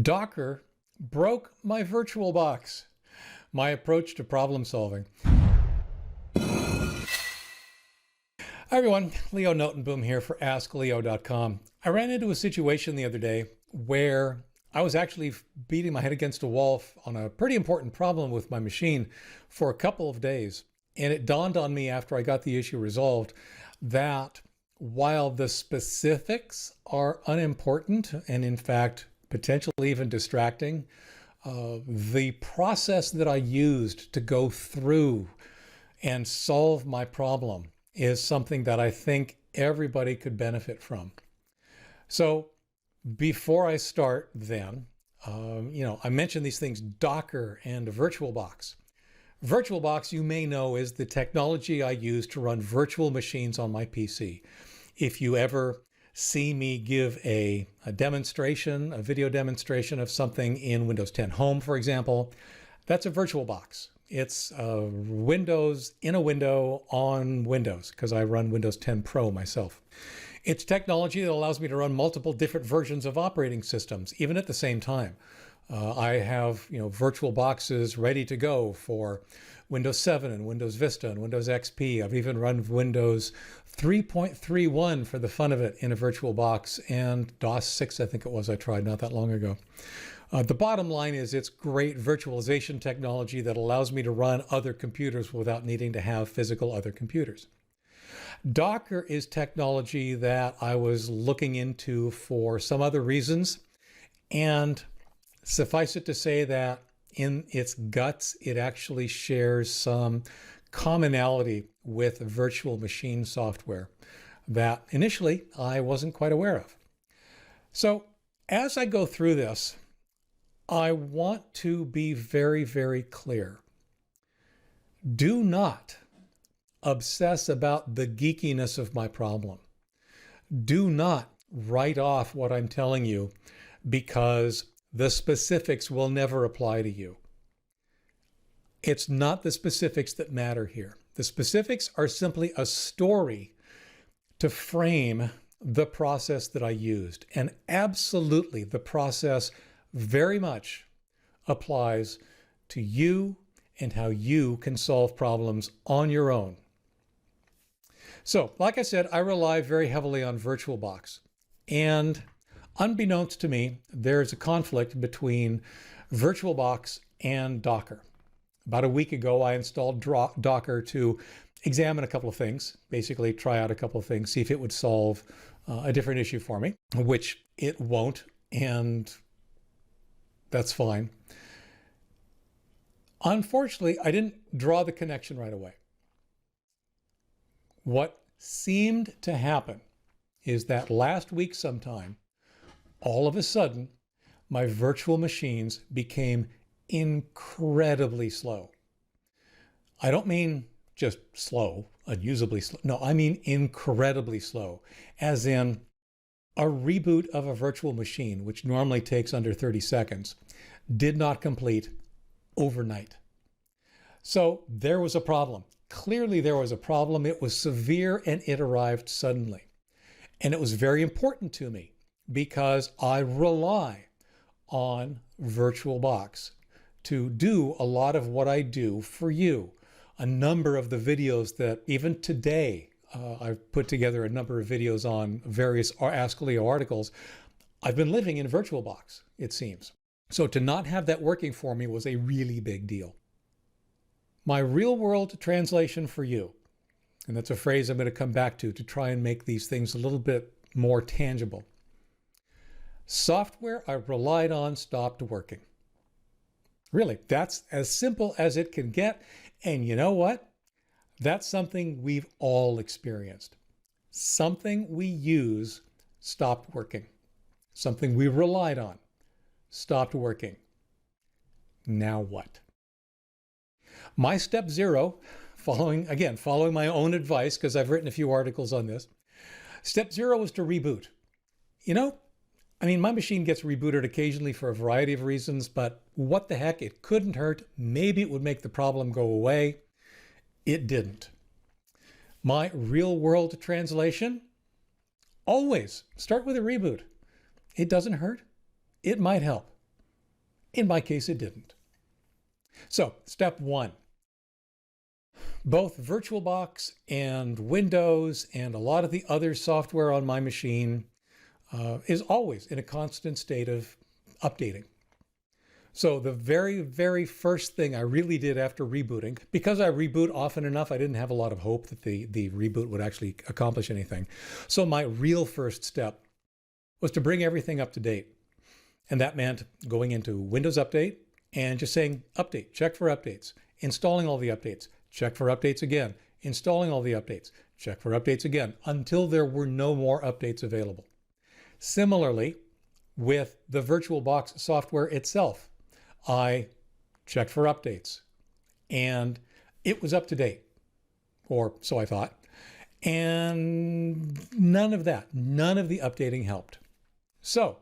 Docker broke my VirtualBox. My approach to problem solving. Hi everyone, Leo Notenboom here for askleo.com. I ran into a situation the other day where I was actually beating my head against a wall on a pretty important problem with my machine for a couple of days. And it dawned on me after I got the issue resolved that while the specifics are unimportant and in fact potentially even distracting, the process that I used to go through and solve my problem is something that I think everybody could benefit from. So before I start then, I mentioned these things, Docker and VirtualBox. VirtualBox, you may know, is the technology I use to run virtual machines on my PC. If you ever see me give a demonstration, a video demonstration of something in Windows 10 Home, for example, that's a VirtualBox. It's Windows in a window on Windows, because I run Windows 10 Pro myself. It's technology that allows me to run multiple different versions of operating systems, even at the same time. I have virtual boxes ready to go for Windows 7 and Windows Vista and Windows XP. I've even run Windows 3.31 for the fun of it in a virtual box, and DOS 6 I think it was I tried not that long ago. The bottom line is it's great virtualization technology that allows me to run other computers without needing to have physical other computers. Docker is technology that I was looking into for some other reasons, and suffice it to say that in its guts, it actually shares some commonality with virtual machine software that initially I wasn't quite aware of. So as I go through this, I want to be very, very clear. Do not obsess about the geekiness of my problem. Do not write off what I'm telling you because the specifics will never apply to you. It's not the specifics that matter here. The specifics are simply a story to frame the process that I used. And absolutely, the process very much applies to you and how you can solve problems on your own. So, like I said, I rely very heavily on VirtualBox. And unbeknownst to me, there's a conflict between VirtualBox and Docker. About a week ago, I installed Docker to examine a couple of things, basically try out a couple of things, see if it would solve a different issue for me, which it won't, and that's fine. Unfortunately, I didn't draw the connection right away. What seemed to happen is that last week sometime, all of a sudden, my virtual machines became incredibly slow. I don't mean just slow, unusably slow. No, I mean incredibly slow, as in a reboot of a virtual machine, which normally takes under 30 seconds, did not complete overnight. So there was a problem. Clearly there was a problem. It was severe and it arrived suddenly. And it was very important to me because I rely on VirtualBox to do a lot of what I do for you. A number of the videos that even today, I've put together a number of videos on various askleo articles. I've been living in VirtualBox, it seems. So to not have that working for me was a really big deal. My real world translation for you, and that's a phrase I'm going to come back to try and make these things a little bit more tangible. Software I relied on stopped working. Really, that's as simple as it can get. And you know what? That's something we've all experienced. Something we use stopped working. Something we relied on stopped working. Now what? My step zero, following my own advice, because I've written a few articles on this, step zero was to reboot. My machine gets rebooted occasionally for a variety of reasons, but what the heck, it couldn't hurt. Maybe it would make the problem go away. It didn't. My real world translation, always start with a reboot. It doesn't hurt. It might help. In my case, it didn't. So step one, both VirtualBox and Windows and a lot of the other software on my machine is always in a constant state of updating. So the very, very first thing I really did after rebooting, because I reboot often enough, I didn't have a lot of hope that the reboot would actually accomplish anything. So my real first step was to bring everything up to date. And that meant going into Windows Update and just saying update, check for updates, installing all the updates, check for updates again, installing all the updates, check for updates again, until there were no more updates available. Similarly, with the VirtualBox software itself, I checked for updates and it was up to date, or so I thought. And none of that, none of the updating helped. So,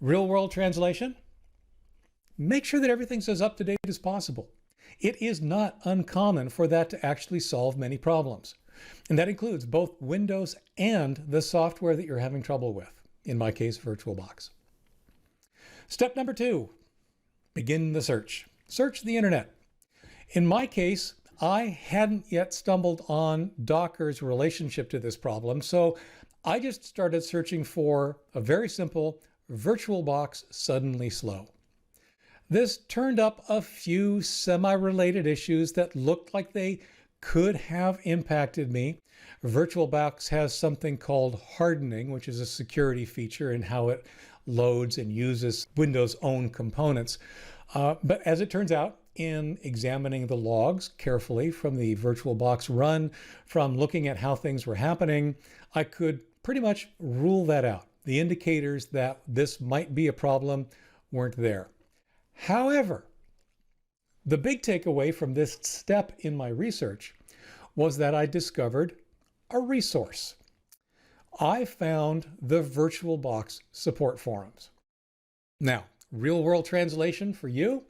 real world translation, make sure that everything's as up to date as possible. It is not uncommon for that to actually solve many problems. And that includes both Windows and the software that you're having trouble with, in my case, VirtualBox. Step number 2, begin the search. Search the internet. In my case, I hadn't yet stumbled on Docker's relationship to this problem, so I just started searching for a very simple VirtualBox suddenly slow. This turned up a few semi-related issues that looked like they could have impacted me. VirtualBox has something called hardening, which is a security feature in how it loads and uses Windows' own components. But as it turns out, in examining the logs carefully from the VirtualBox run, from looking at how things were happening, I could pretty much rule that out. The indicators that this might be a problem weren't there. However, the big takeaway from this step in my research was that I discovered a resource. I found the VirtualBox support forums. Now, real world translation for you,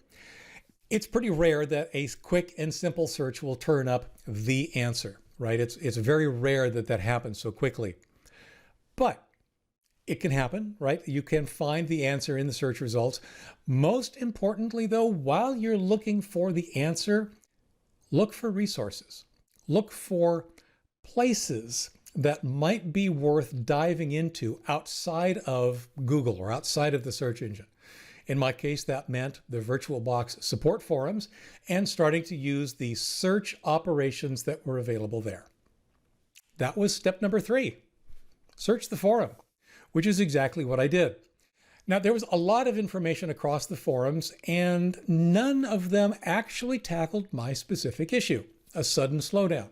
it's pretty rare that a quick and simple search will turn up the answer, right? It's very rare that that happens so quickly. But it can happen, right? You can find the answer in the search results. Most importantly, though, while you're looking for the answer, look for resources. Look for places that might be worth diving into outside of Google or outside of the search engine. In my case, that meant the VirtualBox support forums and starting to use the search operations that were available there. That was step number 3. Search the forum, which is exactly what I did. Now, there was a lot of information across the forums, and none of them actually tackled my specific issue, a sudden slowdown.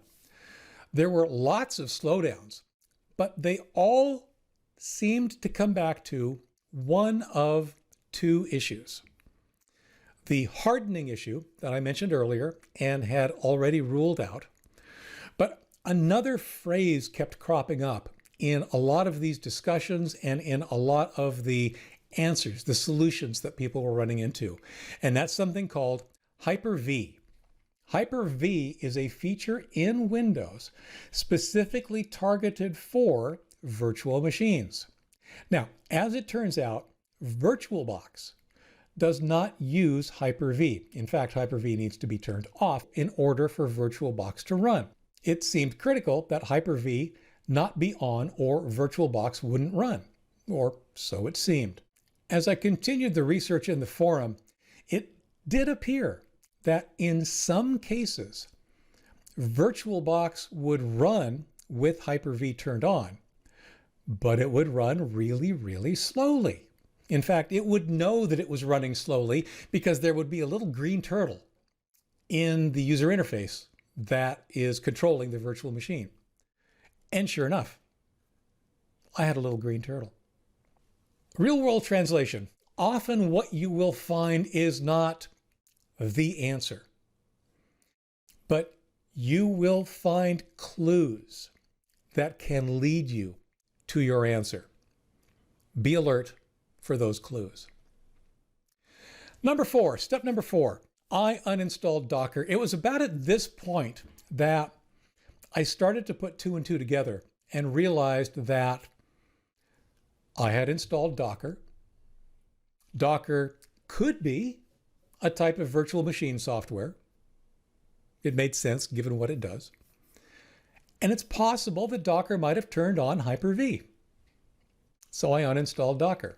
There were lots of slowdowns, but they all seemed to come back to one of 2 issues. The hardening issue that I mentioned earlier and had already ruled out, but another phrase kept cropping up in a lot of these discussions and in a lot of the answers, the solutions that people were running into. And that's something called Hyper-V. Hyper-V is a feature in Windows specifically targeted for virtual machines. Now, as it turns out, VirtualBox does not use Hyper-V. In fact, Hyper-V needs to be turned off in order for VirtualBox to run. It seemed critical that Hyper-V not be on or VirtualBox wouldn't run, or so it seemed. As I continued the research in the forum, it did appear that in some cases, VirtualBox would run with Hyper-V turned on, but it would run really, really slowly. In fact, it would know that it was running slowly because there would be a little green turtle in the user interface that is controlling the virtual machine. And sure enough, I had a little green turtle. Real world translation. Often what you will find is not the answer, but you will find clues that can lead you to your answer. Be alert for those clues. Step number 4, I uninstalled Docker. It was about at this point that I started to put 2 and 2 together and realized that I had installed Docker. Docker could be a type of virtual machine software. It made sense given what it does. And it's possible that Docker might have turned on Hyper-V. So I uninstalled Docker.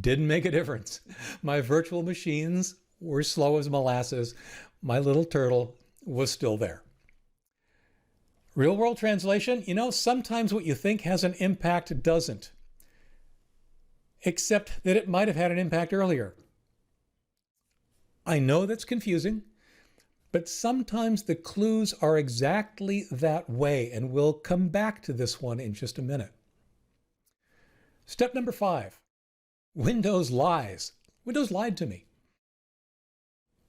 Didn't make a difference. My virtual machines were slow as molasses. My little turtle was still there. Real world translation, sometimes what you think has an impact doesn't. Except that it might have had an impact earlier. I know that's confusing, but sometimes the clues are exactly that way, and we'll come back to this one in just a minute. Step number 5, Windows lies. Windows lied to me.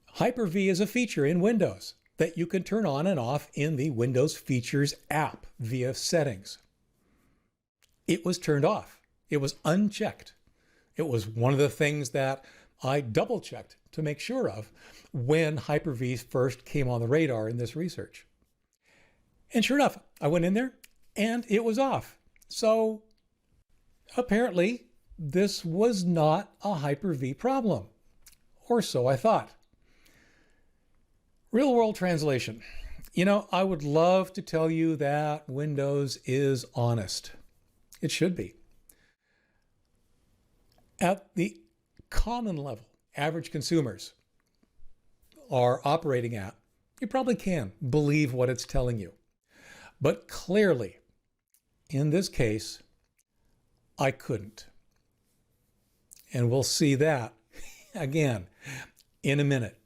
Hyper-V is a feature in Windows that you can turn on and off in the Windows Features app via settings. It was turned off. It was unchecked. It was one of the things that I double-checked to make sure of when Hyper-V first came on the radar in this research. And sure enough, I went in there and it was off. So apparently this was not a Hyper-V problem, or so I thought. Real world translation. I would love to tell you that Windows is honest. It should be. At the common level, average consumers are operating at, you probably can believe what it's telling you. But clearly, in this case, I couldn't. And we'll see that again in a minute.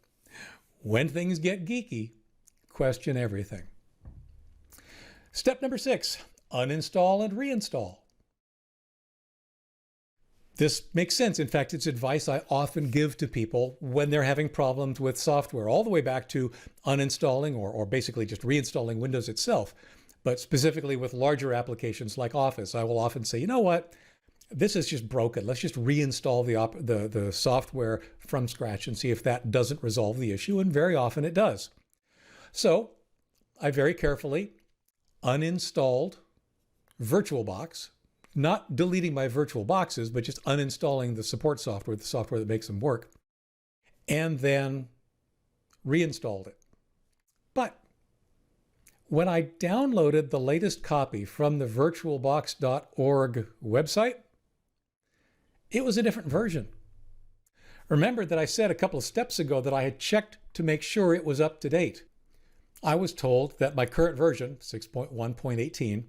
When things get geeky, question everything. Step number 6, uninstall and reinstall. This makes sense. In fact, it's advice I often give to people when they're having problems with software, all the way back to uninstalling or basically just reinstalling Windows itself. But specifically with larger applications like Office, I will often say, you know what? This is just broken. Let's just reinstall the software from scratch and see if that doesn't resolve the issue. And very often it does. So I very carefully uninstalled VirtualBox, not deleting my virtual boxes, but just uninstalling the support software, the software that makes them work, and then reinstalled it. But when I downloaded the latest copy from the virtualbox.org website, it was a different version. Remember that I said a couple of steps ago that I had checked to make sure it was up to date. I was told that my current version, 6.1.18,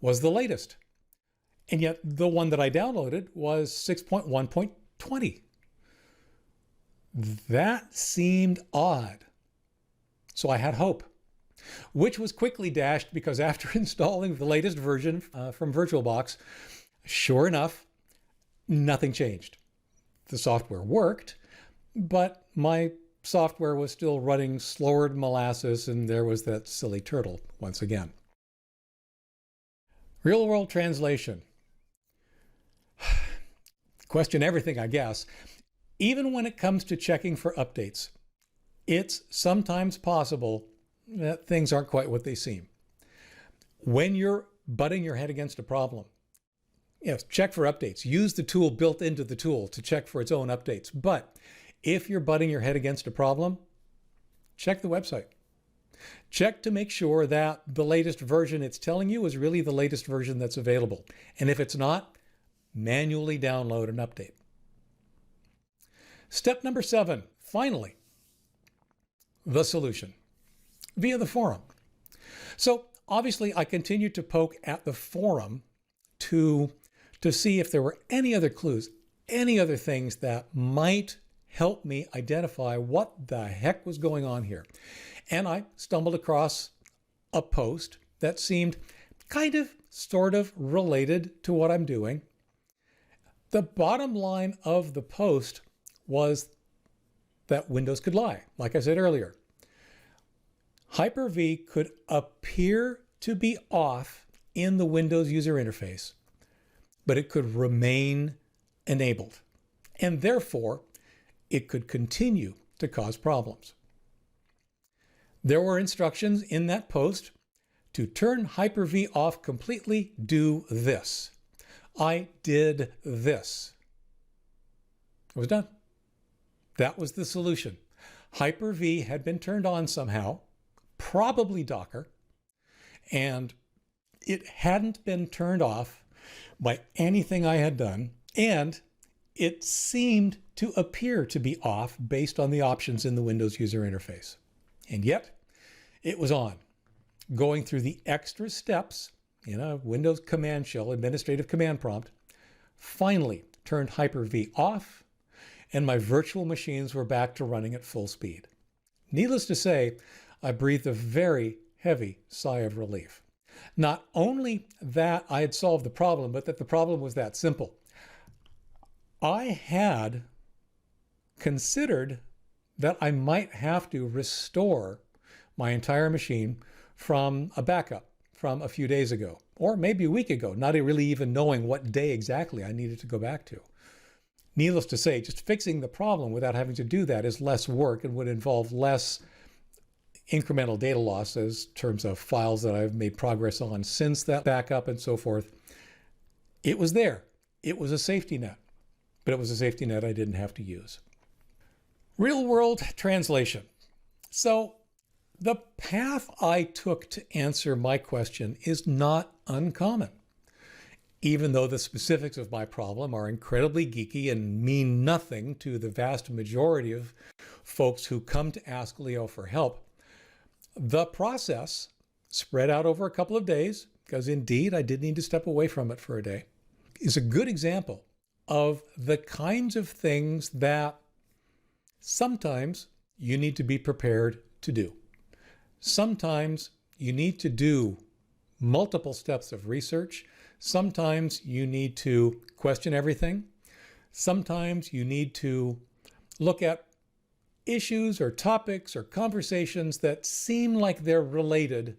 was the latest. And yet the one that I downloaded was 6.1.20. That seemed odd. So I had hope, which was quickly dashed because after installing the latest version from VirtualBox, sure enough, nothing changed. The software worked, but my software was still running slower than molasses, and there was that silly turtle once again. Real world translation. Question everything, I guess. Even when it comes to checking for updates, it's sometimes possible that things aren't quite what they seem. When you're butting your head against a problem, yes, check for updates. Use the tool built into the tool to check for its own updates. But if you're butting your head against a problem, check the website. Check to make sure that the latest version it's telling you is really the latest version that's available. And if it's not, manually download an update. Step number 7, finally, the solution via the forum. So obviously I continued to poke at the forum to see if there were any other clues, any other things that might help me identify what the heck was going on here. And I stumbled across a post that seemed kind of, sort of related to what I'm doing. The bottom line of the post was that Windows could lie, like I said earlier. Hyper-V could appear to be off in the Windows user interface, but it could remain enabled, and therefore it could continue to cause problems. There were instructions in that post to turn Hyper-V off completely. Do this. I did this. It was done. That was the solution. Hyper-V had been turned on somehow, probably Docker, and it hadn't been turned off by anything I had done, and it seemed to appear to be off based on the options in the Windows user interface. And yet, it was on. Going through the extra steps in a Windows command shell administrative command prompt, finally turned Hyper-V off, and my virtual machines were back to running at full speed. Needless to say, I breathed a very heavy sigh of relief. Not only that I had solved the problem, but that the problem was that simple. I had considered that I might have to restore my entire machine from a backup from a few days ago, or maybe a week ago, not really even knowing what day exactly I needed to go back to. Needless to say, just fixing the problem without having to do that is less work and would involve less incremental data loss in terms of files that I've made progress on since that backup and so forth. It was there. It was a safety net, but it was a safety net I didn't have to use. Real world translation. So the path I took to answer my question is not uncommon. Even though the specifics of my problem are incredibly geeky and mean nothing to the vast majority of folks who come to askleo for help, the process spread out over a couple of days, because indeed I did need to step away from it for a day, is a good example of the kinds of things that sometimes you need to be prepared to do. Sometimes you need to do multiple steps of research. Sometimes you need to question everything. Sometimes you need to look at issues or topics or conversations that seem like they're related,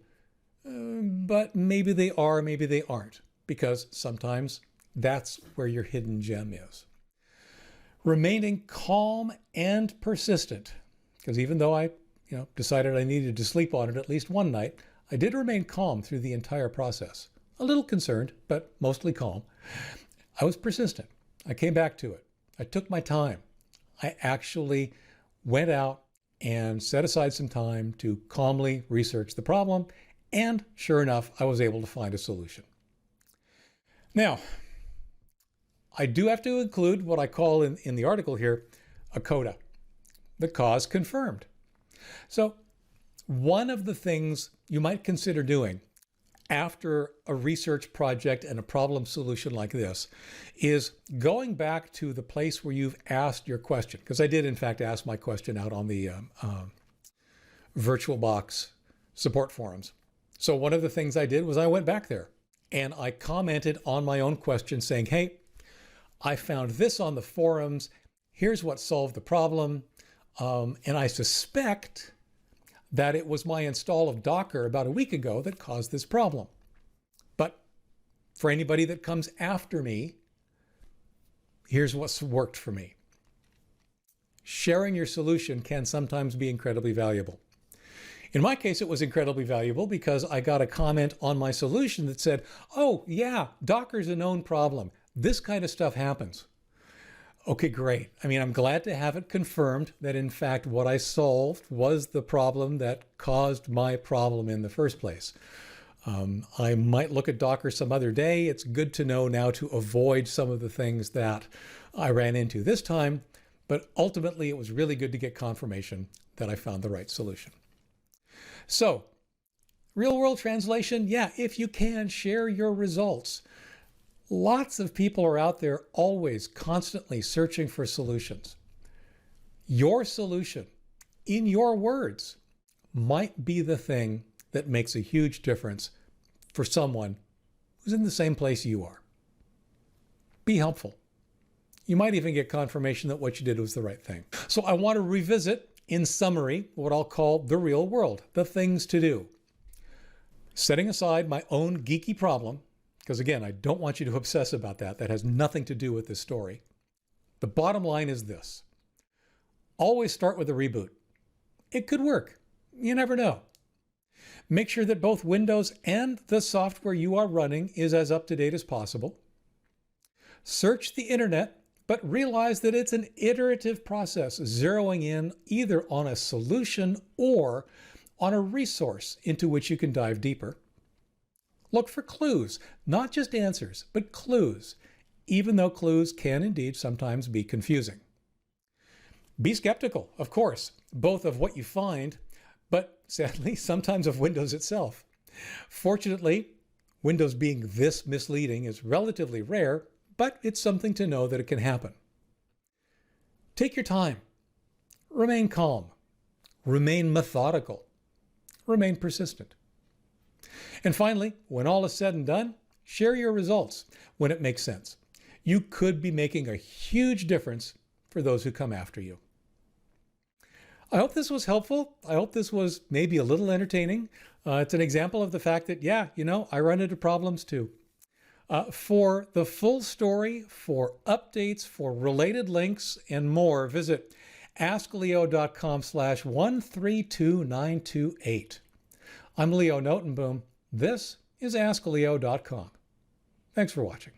but maybe they are, maybe they aren't, because sometimes that's where your hidden gem is. Remaining calm and persistent, because even though I decided I needed to sleep on it at least one night, I did remain calm through the entire process. A little concerned, but mostly calm. I was persistent. I came back to it. I took my time. I actually went out and set aside some time to calmly research the problem, and sure enough, I was able to find a solution. Now, I do have to include what I call in the article here, a coda, the cause confirmed. So one of the things you might consider doing after a research project and a problem solution like this is going back to the place where you've asked your question, because I did in fact ask my question out on the VirtualBox support forums. So one of the things I did was I went back there and I commented on my own question saying, hey, I found this on the forums. Here's what solved the problem. And I suspect that it was my install of Docker about a week ago that caused this problem. But for anybody that comes after me, here's what's worked for me. Sharing your solution can sometimes be incredibly valuable. In my case, it was incredibly valuable because I got a comment on my solution that said, oh yeah, Docker's a known problem. This kind of stuff happens. Okay, great. I mean, I'm glad to have it confirmed that in fact what I solved was the problem that caused my problem in the first place. I might look at Docker some other day. It's good to know now to avoid some of the things that I ran into this time, but ultimately it was really good to get confirmation that I found the right solution. So, real world translation, yeah, if you can, share your results. Lots of people are out there always constantly searching for solutions. Your solution, in your words, might be the thing that makes a huge difference for someone who's in the same place you are. Be helpful. You might even get confirmation that what you did was the right thing. So I want to revisit, in summary, what I'll call the real world, the things to do. Setting aside my own geeky problem, because again, I don't want you to obsess about that. That has nothing to do with this story. The bottom line is this. Always start with a reboot. It could work. You never know. Make sure that both Windows and the software you are running is as up to date as possible. Search the internet, but realize that it's an iterative process, zeroing in either on a solution or on a resource into which you can dive deeper. Look for clues, not just answers, but clues, even though clues can indeed sometimes be confusing. Be skeptical, of course, both of what you find, but sadly, sometimes of Windows itself. Fortunately, Windows being this misleading is relatively rare, but it's something to know that it can happen. Take your time. Remain calm. Remain methodical. Remain persistent. And finally, when all is said and done, share your results when it makes sense. You could be making a huge difference for those who come after you. I hope this was helpful. I hope this was maybe a little entertaining. It's an example of the fact that, yeah, I run into problems too. For the full story, for updates, for related links and more, visit askleo.com/132928. I'm Leo Notenboom. This is askleo.com. Thanks for watching.